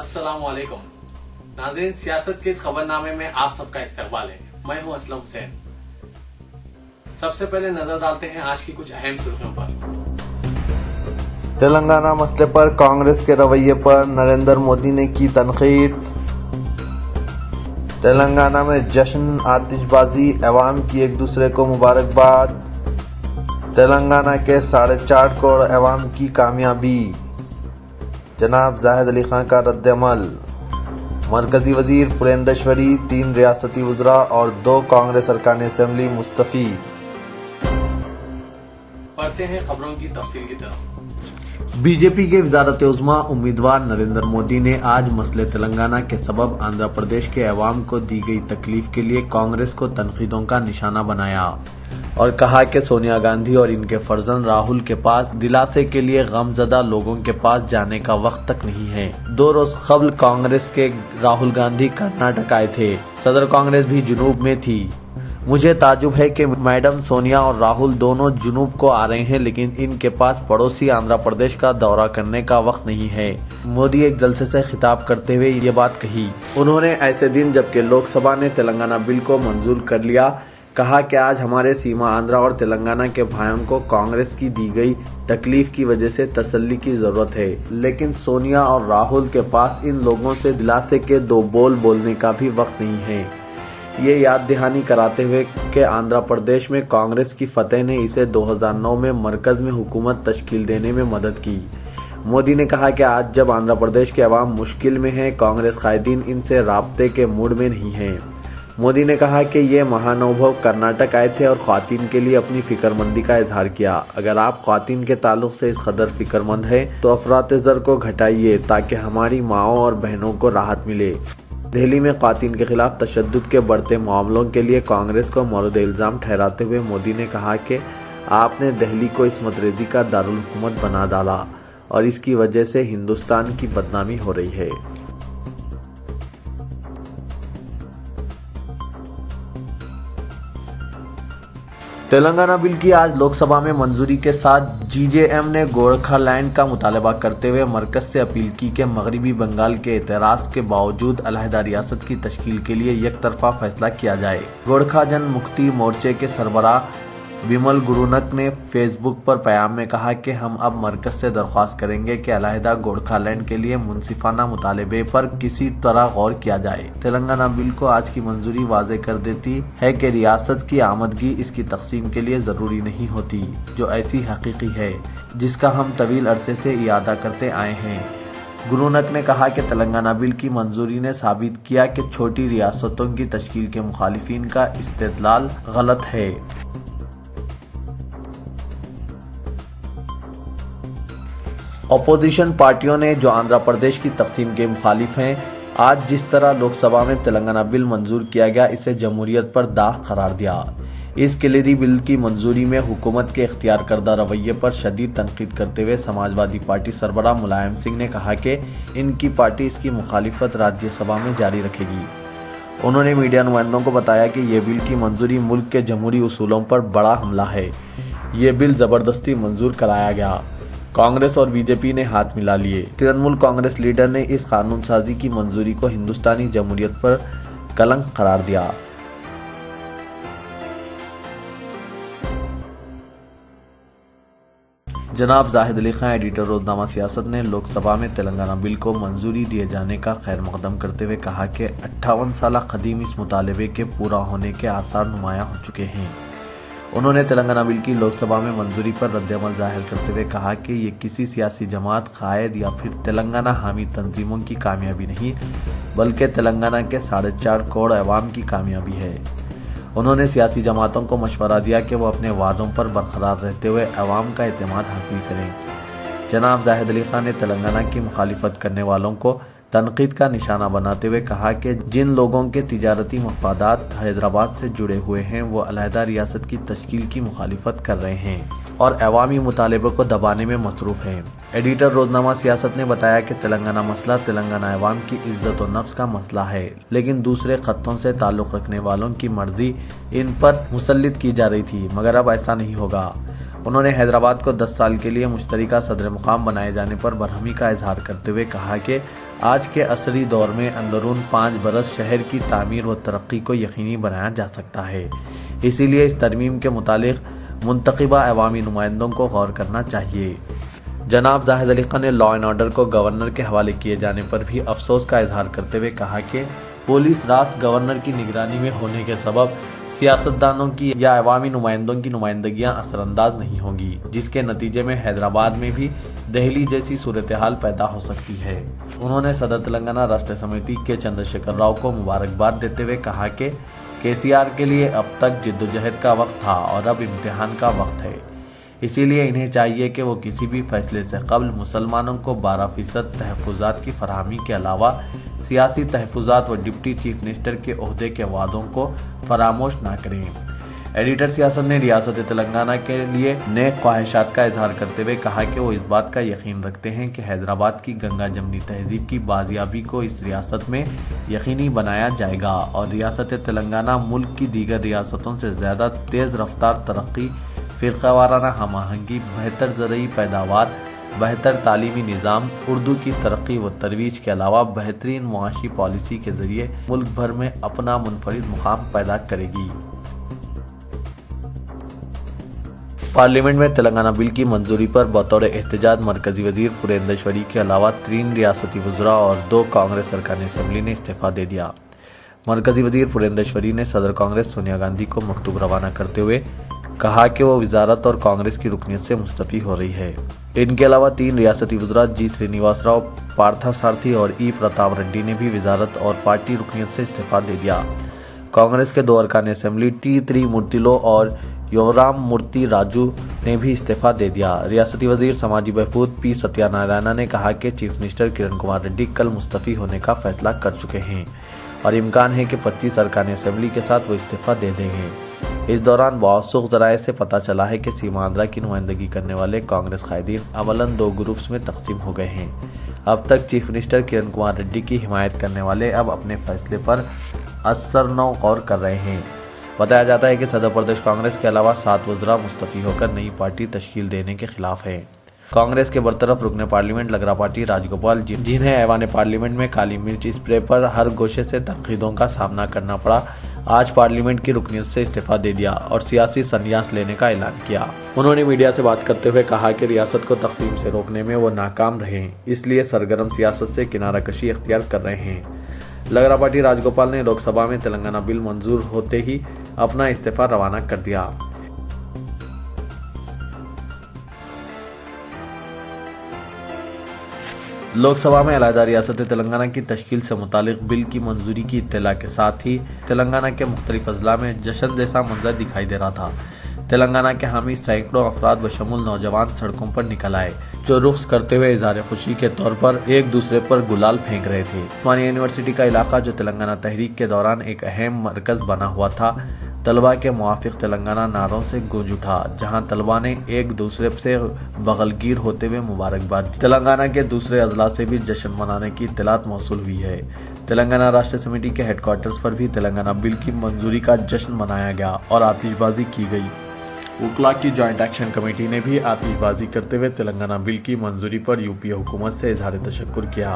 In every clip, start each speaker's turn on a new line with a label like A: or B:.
A: अस्सलाम वालेकुम नाज़रीन, सियासत के इस खबरनामे में आप सबका इस्तकबाल है। मैं हूं असलम हुसैन। सबसे पहले नजर डालते हैं आज की कुछ अहम सुर्खियों पर।
B: तेलंगाना मसले पर कांग्रेस के रवैये पर नरेंद्र मोदी ने की तनकीद। तेलंगाना में जश्न, आतिशबाजी, अवाम की एक दूसरे को मुबारकबाद। तेलंगाना के 4.5 करोड़ अवाम की कामयाबी। जनाब जाहिद अली खान का रद्द-ए-अमल। मरकजी वजीर पुरेंदश्वरी, 3 रियासती वज़रा और 2 कांग्रेस अरकान असेंबली मुस्तफी।
A: पढ़ते हैं खबरों की तफसील की तरफ।
C: बीजेपी के वज़ारत उज़्मा उम्मीदवार नरेंद्र मोदी ने आज मसले तेलंगाना के सबब आंध्र प्रदेश के अवाम को दी गई तकलीफ के लिए कांग्रेस को तनकीदों का निशाना बनाया और कहा कि सोनिया गांधी और इनके फर्जंद राहुल के पास दिलासे के लिए गमज़दा लोगों के पास जाने का वक्त तक नहीं है। 2 रोज कबल कांग्रेस के राहुल गांधी कर्नाटक आए थे। सदर कांग्रेस भी जुनूब में थी। मुझे ताजुब है कि मैडम सोनिया और राहुल दोनों जुनूब को आ रहे हैं, लेकिन इनके पास पड़ोसी आंध्र प्रदेश का दौरा करने का वक्त नहीं है। मोदी एक जलसे से खिताब करते हुए ये बात कही। उन्होंने ऐसे दिन जबकि लोकसभा ने तेलंगाना बिल को मंजूर कर लिया, कहा कि आज हमारे सीमा आंध्र और तेलंगाना के भाइयों को कांग्रेस की दी गई तकलीफ की वजह से तसल्ली की जरूरत है, लेकिन सोनिया और राहुल के पास इन लोगों से दिलासे के 2 बोल बोलने का भी वक्त नहीं है। ये याद दहानी कराते हुए कि आंध्र प्रदेश में कांग्रेस की फतेह ने इसे 2009 में मरकज में हुकूमत तश्कील देने में मदद की। मोदी ने कहा कि आज जब आंध्र प्रदेश के अवाम मुश्किल में हैं, कांग्रेस कायदीन इनसे राब्ते के मूड में नहीं हैं। मोदी ने कहा कि ये महानुभाव कर्नाटक आए थे और ख्वातीन के लिए अपनी फिक्रमंदी का इजहार किया। अगर आप ख्वातीन के ताल्लुक से इस कदर फिक्रमंद हैं तो अफरात-ए-ज़र को घटाइए ताकि हमारी माओं और बहनों को राहत मिले। दिल्ली में ख्वातीन के खिलाफ तशद्दुद के बढ़ते मामलों के लिए कांग्रेस को मौरूद इल्ज़ाम ठहराते हुए मोदी ने कहा कि आपने दिल्ली को इस्मत रेज़ी का दारुल हुकूमत बना डाला और इसकी वजह से हिंदुस्तान की बदनामी हो रही है। तेलंगाना बिल की आज लोकसभा में मंजूरी के साथ जीजेएम ने गोरखालैंड का मुतालबा करते हुए मरकज से अपील की कि मगरबी बंगाल के एतराज के बावजूद अलहदा रियासत की तश्कील के लिए एक तरफा फैसला किया जाए। गोरखा जन मुक्ति मोर्चे के सरबराह विमल गुरुनक ने फेसबुक पर पैगाम में कहा कि हम अब मरकज से दरख्वास्त करेंगे कि अलहदा गोरखालैंड के लिए मुनसिफाना मुतालबे पर किसी तरह गौर किया जाए। तेलंगाना बिल को आज की मंजूरी वाज़े कर देती है कि रियासत की आमदगी इसकी तकसीम के लिए ज़रूरी नहीं होती, जो ऐसी हकीकी है जिसका हम तवील अरसे से इयादा करते आए हैं। गुरुनक ने कहा कि तेलंगाना बिल की मंजूरी ने साबित किया कि छोटी रियासतों की तश्कील के मुखालिफिन का इस्तेदलाल गलत है। अपोजिशन पार्टियों ने जो आंध्र प्रदेश की तकसीम के मुखालिफ हैं, आज जिस तरह लोकसभा में तेलंगाना बिल मंजूर किया गया, इसे जमहूरियत पर दाग करार दिया। इस कलीदी बिल की मंजूरी में हुकूमत के इख्तियार करदा रवैये पर शदीद तनकीद करते हुए समाजवादी पार्टी सरबराह मुलायम सिंह ने कहा कि इनकी पार्टी इसकी मुखालिफत राज्यसभा में जारी रखेगी। उन्होंने मीडिया नुमाइंदों को बताया कि ये बिल की मंजूरी मुल्क के जमहूरी उसूलों पर बड़ा हमला है। ये बिल जबरदस्ती मंजूर कराया गया। कांग्रेस और बीजेपी ने हाथ मिला लिए। तृणमूल कांग्रेस लीडर ने इस कानून साजी की मंजूरी को हिंदुस्तानी जमहूरियत पर कलंक करार दिया। जनाब जाहिद अली खान, एडिटर रोजनामा सियासत ने लोकसभा में तेलंगाना बिल को मंजूरी दिए जाने का खैर मकदम करते हुए कहा कि 58 साल कदीम इस मुतालबे के पूरा होने के आसार नुमायां हो चुके हैं। उन्होंने तेलंगाना बिल की लोकसभा में मंजूरी पर रद्द-ए-अमल जाहिर करते हुए कहा कि ये किसी सियासी जमात, कायद या फिर तेलंगाना हामी तंजीमों की कामयाबी नहीं, बल्कि तेलंगाना के 4.5 करोड़ अवाम की कामयाबी है। उन्होंने सियासी जमातों को मशवरा दिया कि वो अपने वादों पर बरकरार रहते हुए अवाम का एतमाद हासिल करें। जनाब जाहिद अली खान ने तेलंगाना की मुखालिफत करने वालों को तनकीद का निशाना बनाते हुए कहा कि जिन लोगों के तिजारती मफादात हैदराबाद से जुड़े हुए हैं, वो अलहदा रियासत की तश्कील की मुखालिफत कर रहे हैं और अवामी मुतालबे को दबाने में मसरूफ हैं। एडिटर रोजनामा सियासत ने बताया कि तेलंगाना मसला तेलंगाना अवाम की इज्जत और नफ्स का मसला है, लेकिन दूसरे खत्तों से ताल्लुक़ रखने वालों की मर्जी इन पर मुसल्लित की जा रही थी, मगर अब ऐसा नहीं होगा। उन्होंने हैदराबाद को 10 साल के लिए मुश्तरका सदर मुकाम बनाए जाने पर बरहमी का इजहार करते हुए कहा कि آج کے عصری دور میں اندرون 5 برس شہر کی تعمیر و ترقی کو یقینی بنایا جا سکتا ہے۔ اسی لیے اس ترمیم کے متعلق منتخبہ عوامی نمائندوں کو غور کرنا چاہیے۔ جناب زاہد علی خان نے لا اینڈ آرڈر کو گورنر کے حوالے کیے جانے پر بھی افسوس کا اظہار کرتے ہوئے کہا کہ پولیس راست گورنر کی نگرانی میں ہونے کے سبب سیاستدانوں کی یا عوامی نمائندوں کی نمائندگیاں اثر انداز نہیں ہوں گی، جس کے نتیجے میں حیدرآباد میں بھی دہلی جیسی صورتحال پیدا ہو سکتی ہے۔ انہوں نے صدر تلنگانہ راشٹر سمیتی کے چندر شیکھر راؤ کو مبارکباد دیتے ہوئے کہا کہ KCR کے لیے اب تک جدوجہد کا وقت تھا اور اب امتحان کا وقت ہے، اسی لیے انہیں چاہیے کہ وہ کسی بھی فیصلے سے قبل مسلمانوں کو 12% تحفظات کی فراہمی کے علاوہ سیاسی تحفظات و ڈپٹی چیف منسٹر کے عہدے کے وعدوں کو فراموش نہ کریں۔ ایڈیٹر سیاست نے ریاست تلنگانہ کے لیے نیک خواہشات کا اظہار کرتے ہوئے کہا کہ وہ اس بات کا یقین رکھتے ہیں کہ حیدرآباد کی گنگا جمنی تہذیب کی بازیابی کو اس ریاست میں یقینی بنایا جائے گا اور ریاست تلنگانہ ملک کی دیگر ریاستوں سے زیادہ تیز رفتار ترقی، فرقہ وارانہ ہم آہنگی، بہتر زرعی پیداوار، بہتر تعلیمی نظام، اردو کی ترقی و ترویج کے علاوہ بہترین معاشی پالیسی کے ذریعے ملک بھر میں اپنا منفرد مقام پیدا کرے گی۔ پارلیمنٹ میں تلنگانہ بل کی منظوری پر بطور احتجاج مرکزی وزیر پوریندرشوری کے علاوہ 3 ریاستی وزراء اور 2 کانگریس ارکان اسمبلی نے استعفیٰ دے دیا۔ مرکزی وزیر پوریندرشوری نے صدر کانگریس سونیا گاندھی کو مکتوب روانہ کرتے ہوئے کہا کہ وہ وزارت اور کانگریس کی رکنیت سے مستعفی ہو رہی ہے۔ ان کے علاوہ 3 ریاستی وزراء جی سرینیواس راؤ، پارتھا سارتھی اور ای پرتاپ ریڈی نے بھی وزارت اور پارٹی رکنیت سے استعفیٰ دے دیا۔ کانگریس کے 2 ارکان اسمبلی ٹی تریمورتیلو اور یورام مورتی راجو نے بھی استعفیٰ دے دیا۔ ریاستی وزیر سماجی بہبود پی ستیا نارائنا نے کہا کہ چیف منسٹر کرن کمار ریڈی کل مستعفی ہونے کا فیصلہ کر چکے ہیں اور امکان ہے کہ 25 ارکان اسمبلی کے ساتھ وہ استعفیٰ دے دیں گے۔ اس دوران موثوق ذرائع سے پتہ چلا ہے کہ سیماندرا کی نمائندگی کرنے والے کانگریس قائدین اولاً 2 گروپس میں تقسیم ہو گئے ہیں۔ اب تک چیف منسٹر کرن کمار ریڈی کی حمایت کرنے والے اب اپنے فیصلے پر اثرنو غور کر رہے ہیں۔ بتایا جاتا ہے کہ صدر پردیش کانگریس کے علاوہ 7 وزراء مستعفی ہو کر نئی پارٹی تشکیل دینے کے خلاف ہیں۔ کانگریس کے برطرف رکن پارلیمنٹ لگرا پارٹی راج گوپال جنہیں ایوان پارلیمنٹ میں کالی مرچ اسپرے پر ہر گوشے سے تنقیدوں کا سامنا کرنا پڑا، آج پارلیمنٹ کی رکنیت سے استعفیٰ دے دیا اور سیاسی سنیاس لینے کا اعلان کیا۔ انہوں نے میڈیا سے بات کرتے ہوئے کہا کہ ریاست کو تقسیم سے روکنے میں وہ ناکام رہے، اس لیے سرگرم سیاست سے کنارہ کشی اختیار کر رہے ہیں۔ لگرا پارٹی راج گوپال نے لوک سبھا میں تلنگانہ بل منظور ہوتے ہی اپنا استعفیٰ روانہ کر دیا۔ لوک سبھا میں علیحدہ ریاست تلنگانہ کی تشکیل سے متعلق بل کی منظوری کی اطلاع کے ساتھ ہی تلنگانہ کے مختلف اضلاع میں جشن جیسا منظر دکھائی دے رہا تھا۔ تلنگانہ کے حامی سینکڑوں افراد بشمول نوجوان سڑکوں پر نکل آئے، جو رقص کرتے ہوئے اظہار خوشی کے طور پر ایک دوسرے پر گلال پھینک رہے تھے۔ عثمانیہ یونیورسٹی کا علاقہ جو تلنگانہ تحریک کے دوران ایک اہم مرکز بنا ہوا تھا، طلباء کے موافق تلنگانہ نعروں سے گونج اٹھا، جہاں طلباء نے ایک دوسرے سے بغل گیر ہوتے ہوئے مبارکباد دی۔ تلنگانہ کے دوسرے اضلاع سے بھی جشن منانے کی اطلاعات موصول ہوئی ہے۔ تلنگانہ راشٹر سمیتی کے ہیڈ کوارٹرز پر بھی تلنگانہ بل کی منظوری کا جشن منایا گیا اور آتش بازی کی گئی۔ وکلاء کی جوائنٹ ایکشن کمیٹی نے بھی آتش بازی کرتے ہوئے تلنگانہ بل کی منظوری پر UP حکومت سے اظہار تشکر کیا۔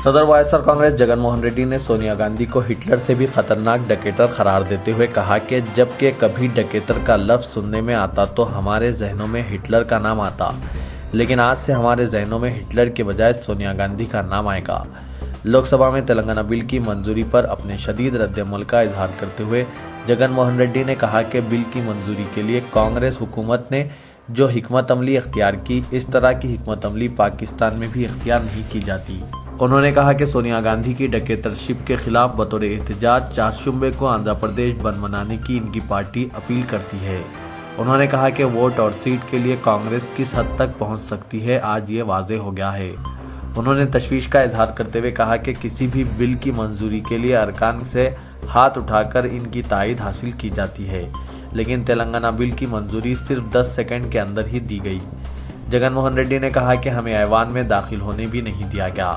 C: صدر وائس آر کانگریس جگن موہن ریڈی نے سونیا گاندھی کو ہٹلر سے بھی خطرناک ڈکیٹر قرار دیتے ہوئے کہا کہ جب کہ کبھی ڈکیٹر کا لفظ سننے میں آتا تو ہمارے ذہنوں میں ہٹلر کا نام آتا، لیکن آج سے ہمارے ذہنوں میں ہٹلر کے بجائے سونیا گاندھی کا نام آئے گا۔ لوک سبھا میں تلنگانہ بل کی منظوری پر اپنے شدید رد عمل کا اظہار کرتے ہوئے جگن موہن ریڈی نے کہا کہ بل کی منظوری کے لیے کانگریس حکومت نے جو حکمت عملی اختیار کی، اس طرح کی حکمت عملی پاکستان میں بھی اختیار نہیں کی جاتی۔ انہوں نے کہا کہ سونیا گاندھی کی ڈکیٹرشپ کے خلاف بطور احتجاج 4 شنبے کو آندھرا پردیش بند منانے کی ان کی پارٹی اپیل کرتی ہے۔ انہوں نے کہا کہ ووٹ اور سیٹ کے لیے کانگریس کس حد تک پہنچ سکتی ہے، آج یہ واضح ہو گیا ہے۔ انہوں نے تشویش کا اظہار کرتے ہوئے کہا کہ کسی بھی بل کی منظوری کے لیے ارکان سے ہاتھ اٹھا کر ان کی تائید حاصل کی جاتی ہے، لیکن تلنگانہ بل کی منظوری صرف 10 سیکنڈ کے اندر ہی دی گئی۔ جگن موہن ریڈی نے کہا کہ ہمیں ایوان میں داخل ہونے بھی نہیں دیا گیا۔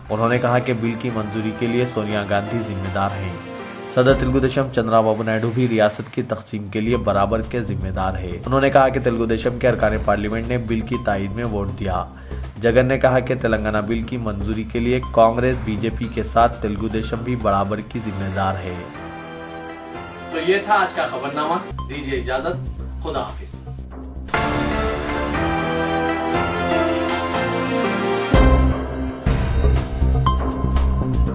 C: انہوں نے کہا کہ بل کی منظوری کے لیے سونیا گاندھی ذمہ دار ہیں۔ सदर तेलुगुदेशम चंद्राबाबू नायडू भी रियासत की तकसीम के लिए बराबर के जिम्मेदार है। उन्होंने कहा कि तेलुगुदेशम के अरकान पार्लियामेंट ने बिल की ताईद में वोट दिया। जगन ने कहा कि तेलंगाना बिल की मंजूरी के लिए कांग्रेस बीजेपी के साथ तेलुगुदेशम भी बराबर की जिम्मेदार है।
A: तो ये था आज का खबरनामा। दीजिए इजाजत, खुदा हाफिज।